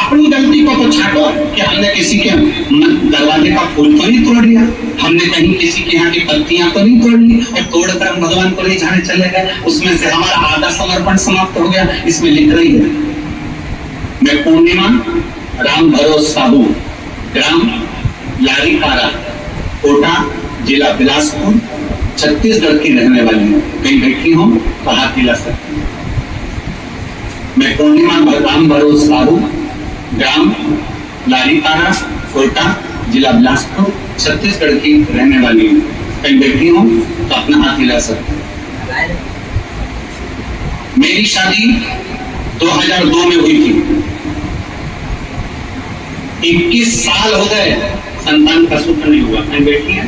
अपनी गलती को तो छाटो कि हमने किसी के दरवाजे का फूल तो नहीं तोड़ दिया, हमने कहीं किसी के यहाँ की पत्तियां तो नहीं तोड़ ली और तोड़कर हम भगवान को ले जाने चले गए, उसमें से हमारा आधा समर्पण समाप्त हो गया। इसमें लिख रही है, मैं पूर्णिमा राम भरोस साहू, ग्राम लारीपारा, कोटा, जिला बिलासपुर, छत्तीसगढ़ की रहने वाली हूँ। कहीं बैठी हूँ तो हाथ हिला सकती हूँ। मैं पूर्णिमा राम भरोस साहू, ग्राम लारीपारा, कोटा, जिला बिलासपुर, छत्तीसगढ़ की रहने वाली हूँ। कहीं बैठी हूँ तो अपना हाथ हिला सकती हूँ। मेरी शादी 2002 में हुई थी। 21 साल हो गए, संतान का सुख नहीं हुआ। कहीं बैठी है,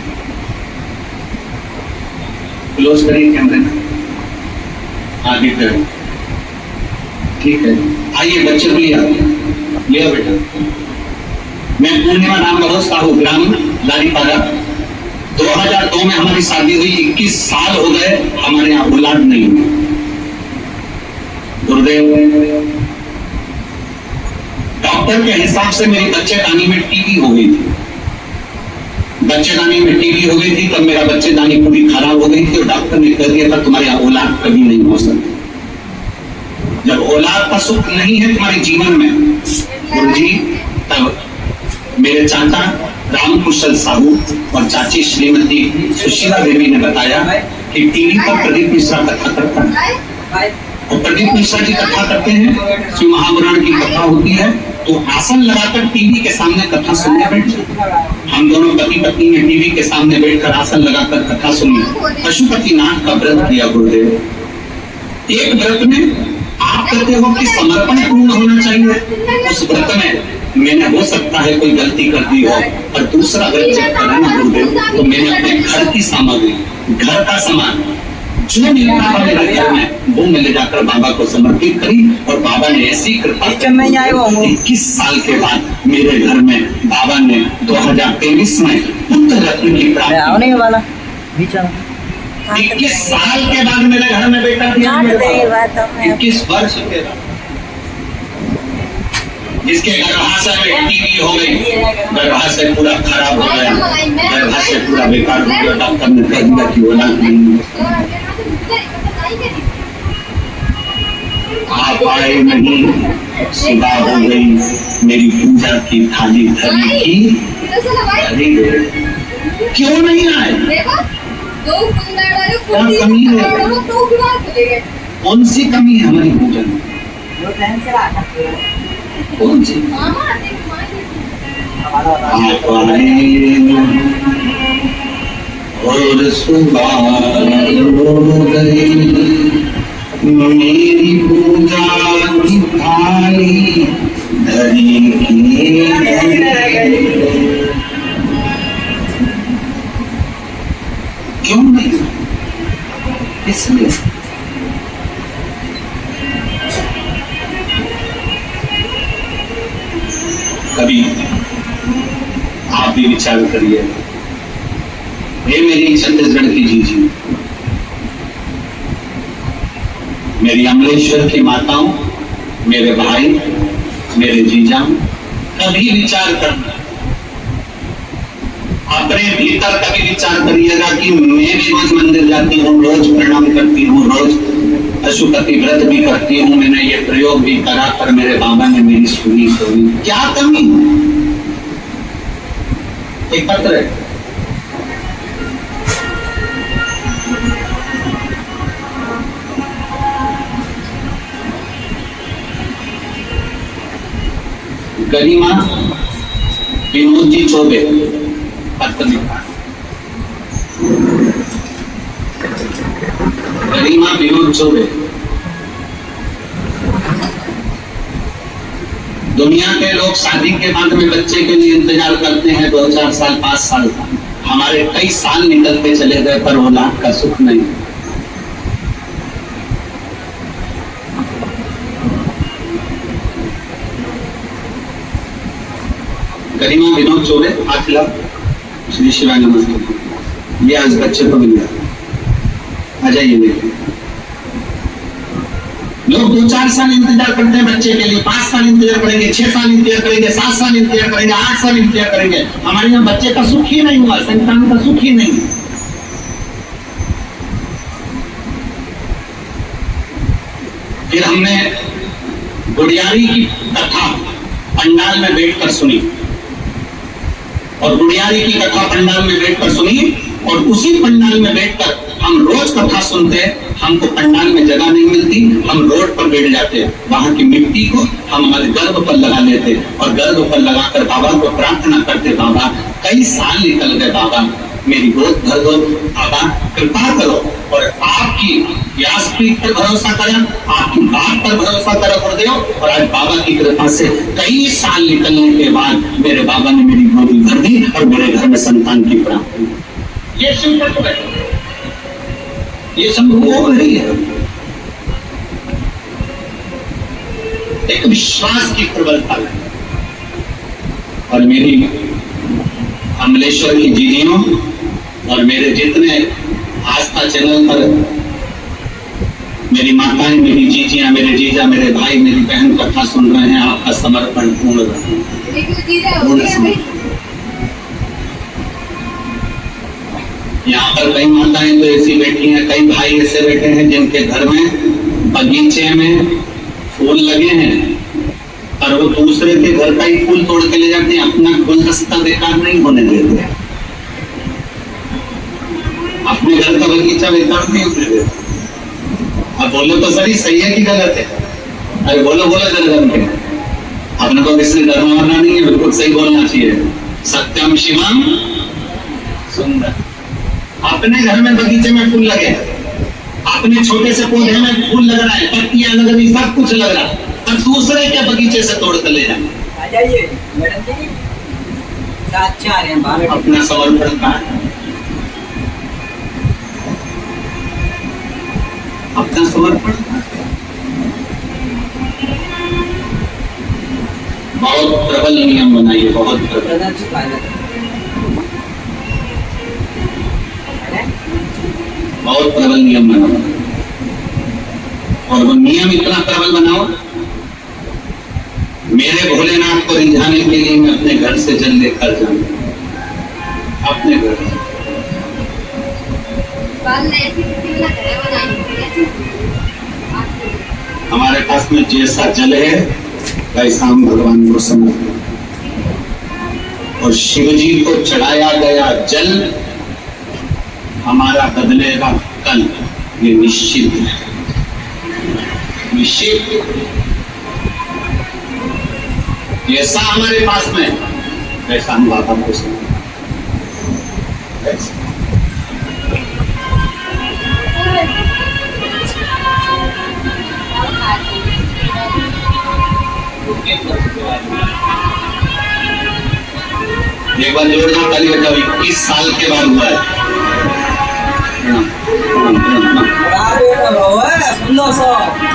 क्लोज करिए कैमरे में, आगे करें, ठीक है। आइए बच्चे को लिया बेटा। मैं पूर्णिमा राम भरोस साहू, ग्राम लारीपारा, 2002 में हमारी शादी हुई। 21 साल हो गए, हमारे यहाँ औलाद नहीं हुई। गुरुदेव, डॉक्टर के हिसाब से मेरी बच्चेदानी में टीबी हो गई थी। बच्चेदानी में टीबी हो गई थी तब मेरा बच्चेदानी पूरी खराब हो गई थी और डॉक्टर ने कह दिया था तुम्हारे औलाद कभी नहीं हो सकती। जब औलाद का सुख नहीं है तुम्हारे जीवन में गुरुजी, तब मेरे चाचा राम कुशल साहू और चाची श्रीमती सुशीला देवी ने बताया कि टीवी पर प्रदीप मिश्रा कथा करता है और प्रदीप मिश्रा जी कथा करते हैं, शिव महापुराण की कथा होती है, तो आसन लगाकर टीवी के सामने कथा सुनने बैठ जाए। हम दोनों पति पत्नी ने टीवी के सामने बैठकर आसन लगाकर कथा सुनी। पशुपतिनाथ का व्रत किया गुरुदेव। एक व्रत में आप कहते हो कि समर्पण पूर्ण होना चाहिए, उस व्रत में मैंने हो सकता है कोई गलती कर दी हो, और दूसरा व्रत जब करना गुरुदेव तो मैंने अपने घर की सामग्री, घर का सामान जो मिलता था मेरे घर में वो मैं ले जाकर बाबा को समर्पित करी और बाबा ने ऐसी कृपा 21 साल के बाद मेरे घर में बाबा ने 2023 में पुत्र रत्न की प्राप्ति। 21 साल के बाद मेरे घर में बेटा दिया, 21 वर्ष के बाद। जिसके गर्भाशय में टीबी हो गई, गर्भाशय पूरा खराब हो गया, गर्भाशय पूरा बेकार हो गया, डॉक्टर ने कह दिया कि औलाद नहीं। आप आए नहीं, सुबह हो गई, मेरी पूजा की थाली धरी की, क्यों नहीं आए? क्या कमी है? कौन सी कमी है हमारी पूजा में? कौन सी? आप आए और सुबह हो गई, मेरी पूजा की थाली धरी की। क्यों नहीं? इसलिए कभी आप भी विचार करिए, ये मेरी छत्तीसगढ़ की जीजी, मेरी अमलेश्वर की माताओं, मेरे भाई, मेरे जीजा, कभी विचार करना, अपने भीतर कभी विचार करिएगा कि मैं भी रोज मंदिर जाती हूँ, रोज प्रणाम करती हूँ, रोज पशुपति व्रत भी करती हूँ, मैंने ये प्रयोग भी करा, पर मेरे बाबा ने मेरी सुनी सुनी। क्या कमी? एक पत्र है, गरिमा विनोद जी चौबे, पत्र लिखा, गरिमा विनोद चौबे। दुनिया के लोग शादी के बाद में बच्चे के लिए इंतजार करते हैं 2-4 साल 5 साल का, हमारे कई साल निकलते चले गए पर औलाद का सुख नहीं। गरिमा विनोद चौबे, 8 लाख श्री शिवाय नमस्ते। ये आज बच्चे को मिल गया, आ जाइए देखिए। लोग 2-4 साल इंतजार करते हैं बच्चे के लिए, 5 साल इंतजार करेंगे, 6 साल इंतजार करेंगे, 7 साल इंतजार करेंगे, 8 साल इंतजार करेंगे। हमारे यहाँ बच्चे का सुख ही नहीं हुआ, संतान का सुख ही नहीं। फिर हमने गुड़ियारी की कथा पंडाल में बैठकर सुनी, और गुड़ियारी की कथा पंडाल में बैठकर सुनी, और उसी पंडाल में बैठकर हम रोज कथा सुनते हैं। हमको पंडाल में जगह नहीं मिलती, हम रोड पर बैठ जाते हैं, वहां की मिट्टी को हम हमारे गर्भ पर लगा लेते, और गर्भ पर लगाकर बाबा को प्रार्थना करते, बाबा कई साल निकल गए, बाबा मेरी गोद भर दो, बाबा कृपा करो। और आपकी व्यासपीठ पर भरोसा करा, आपकी बात पर भरोसा करा गुरुदेव, और आज बाबा की कृपा से कई साल निकलने के बाद मेरे बाबा ने मेरी गोदी भर दी और मेरे घर में संतान की प्राप्ति। ये संकल्प है, ये संभव नहीं है। एक विश्वास की प्रबलता है। और मेरी अमलेश्वर की दीदियों और मेरे जितने आस्था चैनल पर मेरी माताएं, मेरी जीजियां, मेरे जीजा, मेरे भाई, मेरी बहन कथा सुन रहे हैं, आपका समर्पण पूर्ण रहे। यहाँ पर कई माताएं तो ऐसी बैठी हैं, कई भाई ऐसे बैठे हैं जिनके घर में बगीचे में फूल लगे हैं, और वो दूसरे के घर का ही फूल तोड़ के ले जाते हैं, अपना गुलदस्ता बेकार नहीं होने देते, अपने घर का बगीचा बेकार नहीं होने देते। अब बोलो तो सही है कि गलत है? अरे बोलो जरा के, अपने को किसने धर्म मानना नहीं है, बिल्कुल सही बोलना चाहिए। सत्यम शिवम सुंदर। अपने घर में बगीचे में फूल लगे, अपने छोटे से पौधे में फूल लग रहा है, पत्तियां लग रही, सब कुछ लग रहा है, और दूसरे के बगीचे से तोड़ कर ले जाए। आ जाइए मैडम जी, अच्छा आ रहे हैं बाहर। अपना समर्पण का अपना समर्पण बहुत प्रबल नियम बनाइए, बहुत प्रबल, बहुत प्रबल नियम बनाओ। और वो नियम इतना प्रबल बनाओ, मेरे भोलेनाथ को रिझाने के लिए मैं अपने घर से जल लेकर जाऊं, अपने घर से। हमारे पास में जैसा जल है वैसा हम भगवान को समर्पित, और शिव जी को चढ़ाया गया जल हमारा बदलेगा कल, ये निश्चित है, निश्चित। जैसा हमारे पास में वैसा हम बाबा को समझते। एक बार जोरदार ताली बजाओ। 21 साल के बाद हुआ है। सुंदर